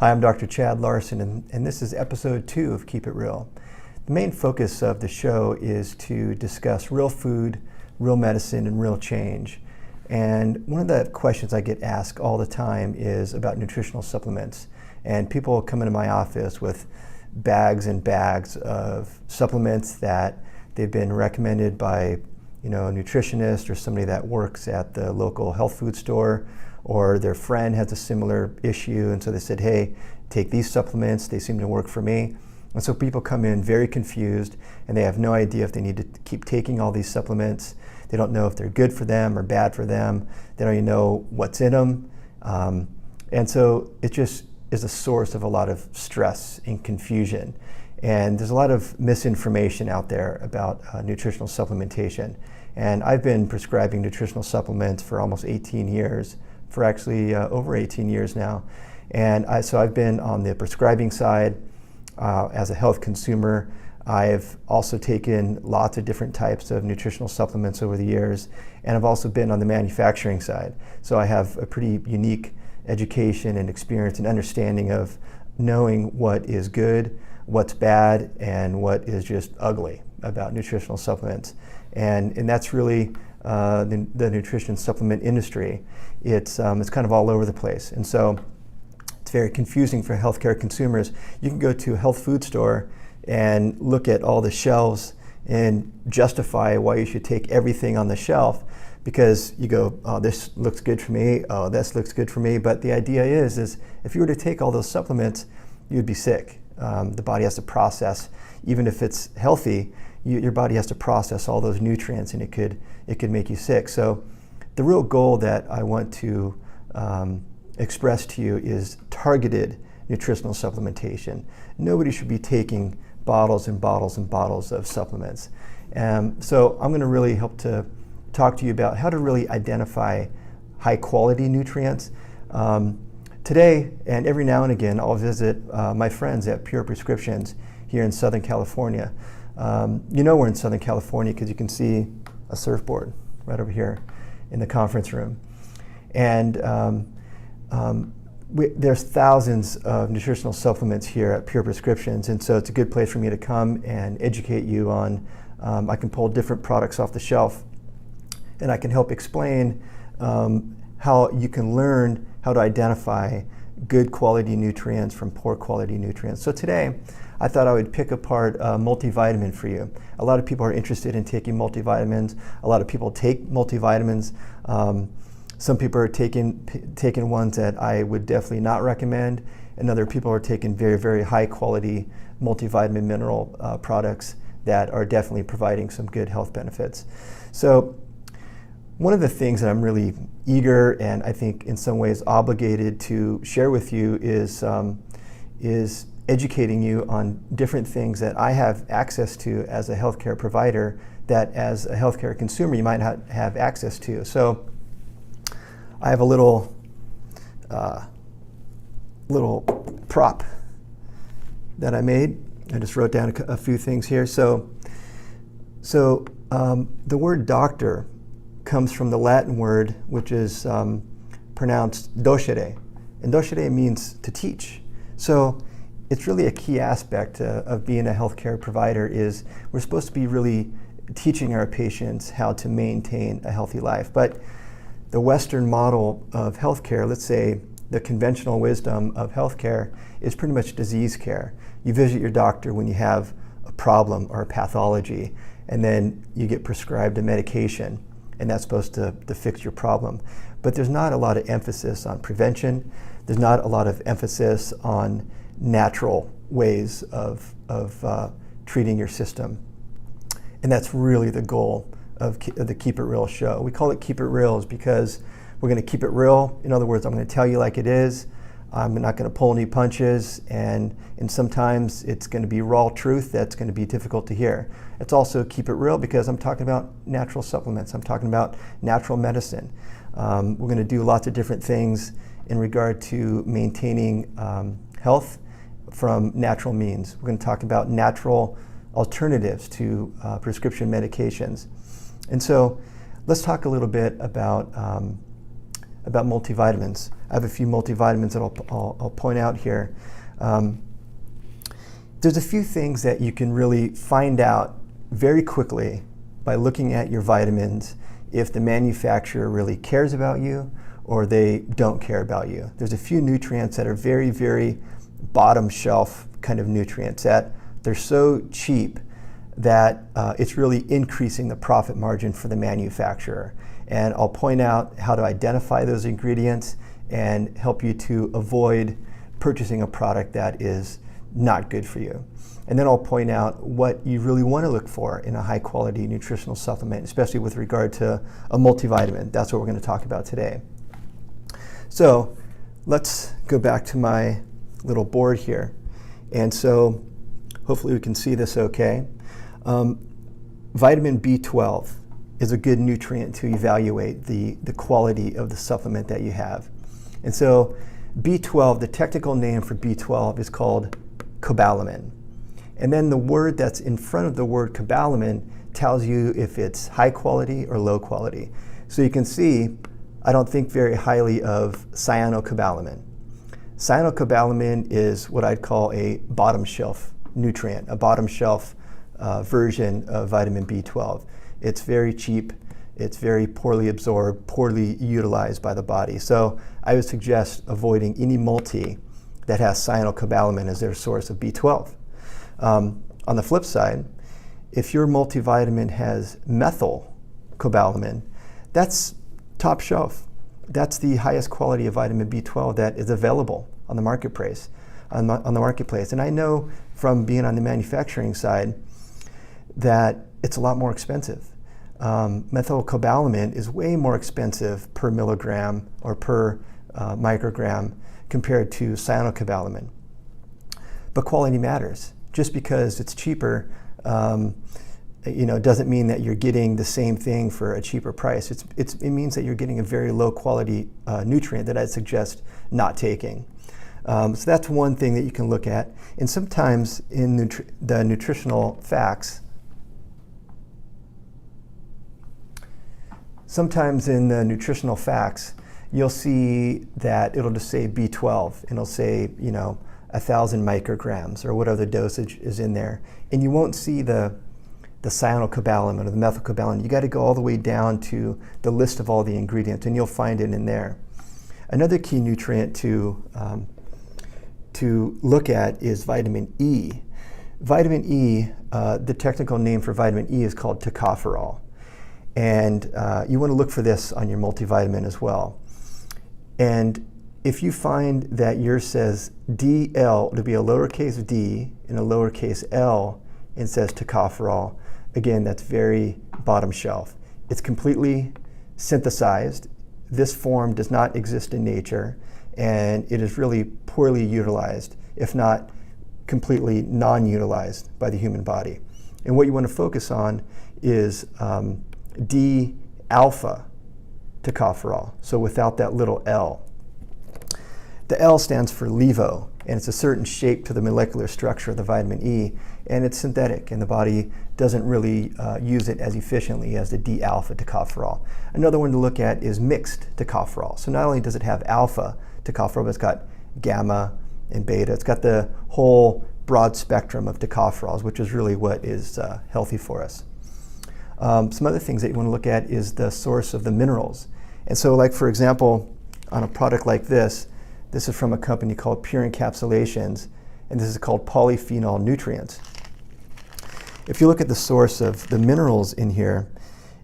Hi, I'm Dr. Chad Larson, and this is episode 2 of Keep It Real. The main focus of the show is to discuss real food, real medicine, and real change. And one of the questions I get asked all the time is about nutritional supplements. And people come into my office with bags and bags of supplements that they've been recommended by, a nutritionist or somebody that works at the local health food store, or their friend has a similar issue, and so they said, hey, take these supplements, they seem to work for me. And so people come in very confused, and they have no idea if they need to keep taking all these supplements. They don't know if they're good for them or bad for them. They don't even know what's in them. And so it just is a source of a lot of stress and confusion. And there's a lot of misinformation out there about nutritional supplementation. And I've been prescribing nutritional supplements for almost 18 years, for actually over 18 years now. And so I've been on the prescribing side as a health consumer. I've also taken lots of different types of nutritional supplements over the years, and I've also been on the manufacturing side. So I have a pretty unique education and experience and understanding of knowing what is good, what's bad, and what is just ugly about nutritional supplements. And that's really the nutrition supplement industry. It's kind of all over the place. And so it's very confusing for healthcare consumers. You can go to a health food store and look at all the shelves and justify why you should take everything on the shelf, because you go, oh, this looks good for me, oh, this looks good for me. But the idea is if you were to take all those supplements, you'd be sick. The body has to process, even if it's healthy, your body has to process all those nutrients, and it could make you sick. So the real goal that I want to express to you is targeted nutritional supplementation. Nobody should be taking bottles and bottles and bottles of supplements. So I'm going to really help to talk to you about how to really identify high quality nutrients. Today, and every now and again, I'll visit my friends at Pure Prescriptions here in Southern California. We're in Southern California because you can see a surfboard right over here in the conference room. And there's thousands of nutritional supplements here at Pure Prescriptions, and so it's a good place for me to come and educate you on. I can pull different products off the shelf, and I can help explain how you can learn how to identify good quality nutrients from poor quality nutrients. So today, I thought I would pick apart a multivitamin for you. A lot of people are interested in taking multivitamins. A lot of people take multivitamins. Some people are taking ones that I would definitely not recommend, and other people are taking very, very high quality multivitamin mineral products that are definitely providing some good health benefits. So one of the things that I'm really eager and I think in some ways obligated to share with you is educating you on different things that I have access to as a healthcare provider that as a healthcare consumer you might not have access to. So I have a little prop that I made. I just wrote down a few things here. So the word doctor comes from the Latin word, which is pronounced docere, and docere means to teach. So it's really a key aspect of being a healthcare provider is we're supposed to be really teaching our patients how to maintain a healthy life. But the Western model of healthcare, let's say the conventional wisdom of healthcare, is pretty much disease care. You visit your doctor when you have a problem or a pathology, and then you get prescribed a medication, and that's supposed to fix your problem. But there's not a lot of emphasis on prevention. There's not a lot of emphasis on natural ways of treating your system. And that's really the goal of the Keep It Real show. We call it Keep It Real is because we're going to keep it real. In other words, I'm going to tell you like it is. I'm not going to pull any punches, and sometimes it's going to be raw truth that's going to be difficult to hear. It's also Keep It Real because I'm talking about natural supplements. I'm talking about natural medicine. We're going to do lots of different things in regard to maintaining health from natural means. We're going to talk about natural alternatives to prescription medications. And so let's talk a little bit about about multivitamins. I have a few multivitamins that I'll point out here. There's a few things that you can really find out very quickly by looking at your vitamins if the manufacturer really cares about you or they don't care about you. There's a few nutrients that are very, very bottom shelf kind of nutrients that they're so cheap that it's really increasing the profit margin for the manufacturer. And I'll point out how to identify those ingredients and help you to avoid purchasing a product that is not good for you. And then I'll point out what you really want to look for in a high quality nutritional supplement, especially with regard to a multivitamin. That's what we're going to talk about today. So let's go back to my little board here. And so hopefully we can see this okay. Vitamin B12 is a good nutrient to evaluate the quality of the supplement that you have. And so B12, the technical name for B12 is called cobalamin. And then the word that's in front of the word cobalamin tells you if it's high quality or low quality. So you can see, I don't think very highly of cyanocobalamin. Cyanocobalamin is what I'd call a bottom shelf nutrient, a bottom shelf version of vitamin B12. It's very cheap, it's very poorly absorbed, poorly utilized by the body. So I would suggest avoiding any multi that has cyanocobalamin as their source of B12. On the flip side, if your multivitamin has methylcobalamin, that's top shelf. That's the highest quality of vitamin B12 that is available on the marketplace. And I know from being on the manufacturing side that it's a lot more expensive. Methylcobalamin is way more expensive per milligram or per microgram compared to cyanocobalamin. But quality matters. Just because it's cheaper, doesn't mean that you're getting the same thing for a cheaper price. It means that you're getting a very low quality nutrient that I'd suggest not taking. So that's one thing that you can look at. And sometimes in the nutritional facts, you'll see that it'll just say B12 and it'll say, 1,000 micrograms or whatever the dosage is in there. And you won't see the cyanocobalamin or the methylcobalamin. You got to go all the way down to the list of all the ingredients and you'll find it in there. Another key nutrient to look at is vitamin E. Vitamin E, the technical name for vitamin E is called tocopherol. And you want to look for this on your multivitamin as well. And if you find that yours says DL, to be a lowercase d and a lowercase l, and says tocopherol, again, that's very bottom shelf. It's completely synthesized. This form does not exist in nature, and it is really poorly utilized, if not completely non-utilized by the human body. And what you want to focus on is D-alpha tocopherol, so without that little L. The L stands for levo, and it's a certain shape to the molecular structure of the vitamin E, and it's synthetic, and the body doesn't really use it as efficiently as the D-alpha tocopherol. Another one to look at is mixed tocopherol. So not only does it have alpha tocopherol, but it's got gamma and beta. It's got the whole broad spectrum of tocopherols, which is really what is healthy for us. Some other things that you want to look at is the source of the minerals. And so, like for example, on a product like this is from a company called Pure Encapsulations, and this is called polyphenol nutrients. If you look at the source of the minerals in here,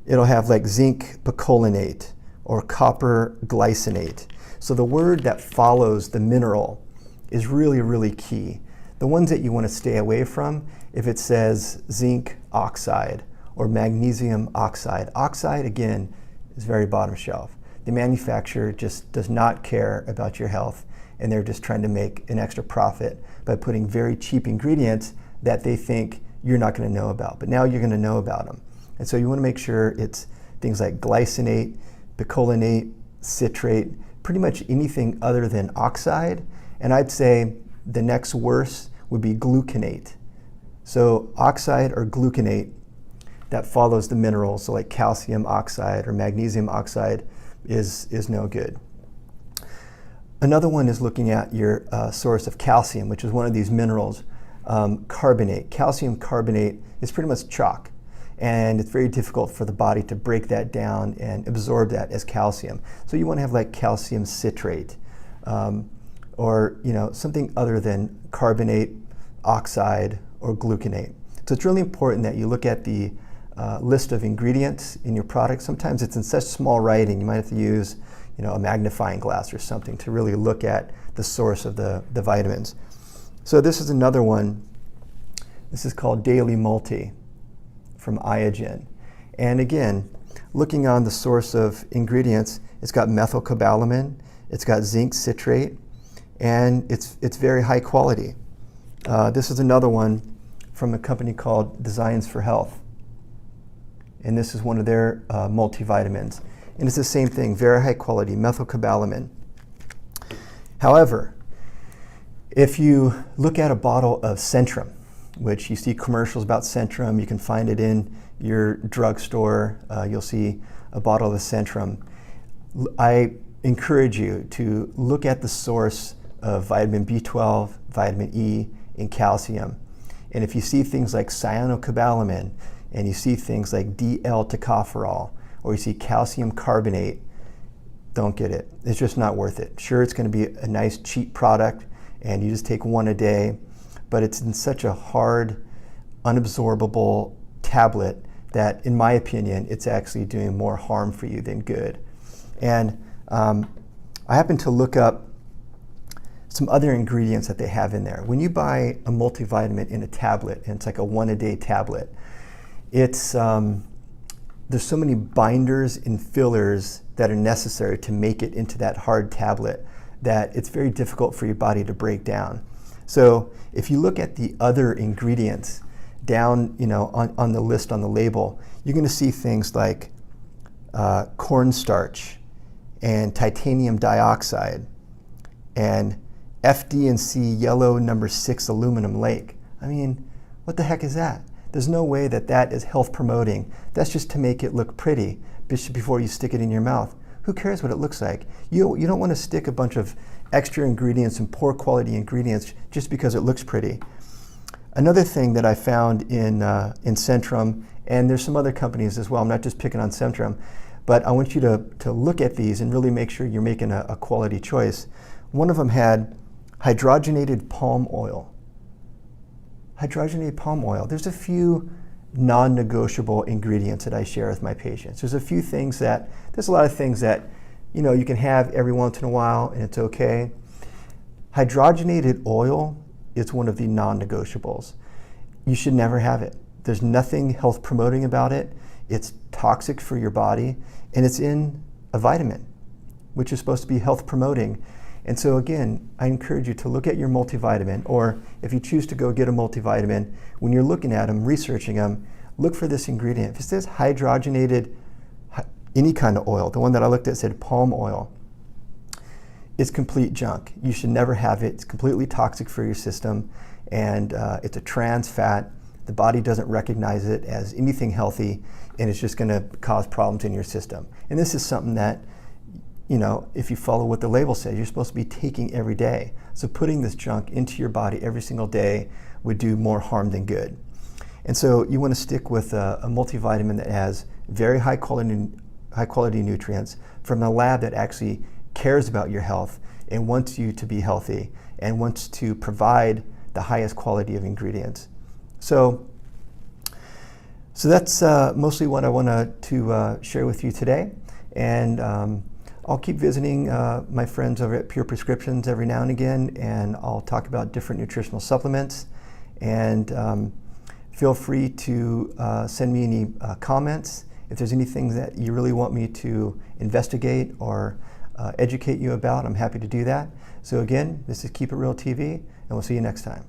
it'll have like zinc picolinate or copper glycinate. So the word that follows the mineral is really, really key. The ones that you want to stay away from, if it says zinc oxide or magnesium oxide. Oxide, again, is very bottom shelf. The manufacturer just does not care about your health, and they're just trying to make an extra profit by putting very cheap ingredients that they think you're not going to know about. But now you're going to know about them. And so you want to make sure it's things like glycinate, picolinate, citrate, pretty much anything other than oxide. And I'd say the next worst would be gluconate. So oxide or gluconate that follows the minerals, so like calcium oxide or magnesium oxide is no good. Another one is looking at your source of calcium, which is one of these minerals, carbonate. Calcium carbonate is pretty much chalk, and it's very difficult for the body to break that down and absorb that as calcium. So you want to have like calcium citrate, or something other than carbonate, oxide, or gluconate. So it's really important that you look at the list of ingredients in your product. Sometimes it's in such small writing, you might have to use a magnifying glass or something to really look at the source of the vitamins. So this is another one. This is called Daily Multi from Iogen. And again, looking on the source of ingredients, it's got methylcobalamin, it's got zinc citrate, and it's very high quality. This is another one from a company called Designs for Health. And this is one of their multivitamins. And it's the same thing, very high quality, methylcobalamin. However, if you look at a bottle of Centrum, which you see commercials about Centrum, you can find it in your drugstore, you'll see a bottle of Centrum. I encourage you to look at the source of vitamin B12, vitamin E, and calcium. And if you see things like cyanocobalamin, and you see things like DL-tocopherol, or you see calcium carbonate, don't get it. It's just not worth it. Sure, it's going to be a nice cheap product, and you just take one a day, but it's in such a hard, unabsorbable tablet that, in my opinion, it's actually doing more harm for you than good. And I happened to look up some other ingredients that they have in there. When you buy a multivitamin in a tablet, and it's like a one-a-day tablet, it's there's so many binders and fillers that are necessary to make it into that hard tablet that it's very difficult for your body to break down. So if you look at the other ingredients down, on the list on the label, you're going to see things like cornstarch and titanium dioxide and FD&C yellow number 6 aluminum lake. I mean, what the heck is that? There's no way that is health promoting. That's just to make it look pretty before you stick it in your mouth. Who cares what it looks like? You don't want to stick a bunch of extra ingredients and poor quality ingredients just because it looks pretty. Another thing that I found in Centrum, and there's some other companies as well, I'm not just picking on Centrum, but I want you to look at these and really make sure you're making a quality choice. One of them had hydrogenated palm oil. Hydrogenated palm oil. There's a few non-negotiable ingredients that I share with my patients. There's a lot of things that you can have every once in a while and it's okay. Hydrogenated oil is one of the non-negotiables. You should never have it. There's nothing health promoting about it. It's toxic for your body, and it's in a vitamin, which is supposed to be health promoting. And so again, I encourage you to look at your multivitamin, or if you choose to go get a multivitamin, when you're looking at them, researching them, look for this ingredient. If it says hydrogenated, any kind of oil, the one that I looked at said palm oil, it's complete junk. You should never have it. It's completely toxic for your system, and it's a trans fat. The body doesn't recognize it as anything healthy, and it's just going to cause problems in your system. And this is something that if you follow what the label says, you're supposed to be taking every day. So putting this junk into your body every single day would do more harm than good. And so you want to stick with a multivitamin that has very high quality nutrients from a lab that actually cares about your health and wants you to be healthy and wants to provide the highest quality of ingredients. So that's mostly what I wanted to share with you today. And I'll keep visiting my friends over at Pure Prescriptions every now and again, and I'll talk about different nutritional supplements. And feel free to send me any comments. If there's anything that you really want me to investigate or educate you about, I'm happy to do that. So again, this is Keep It Real TV, and we'll see you next time.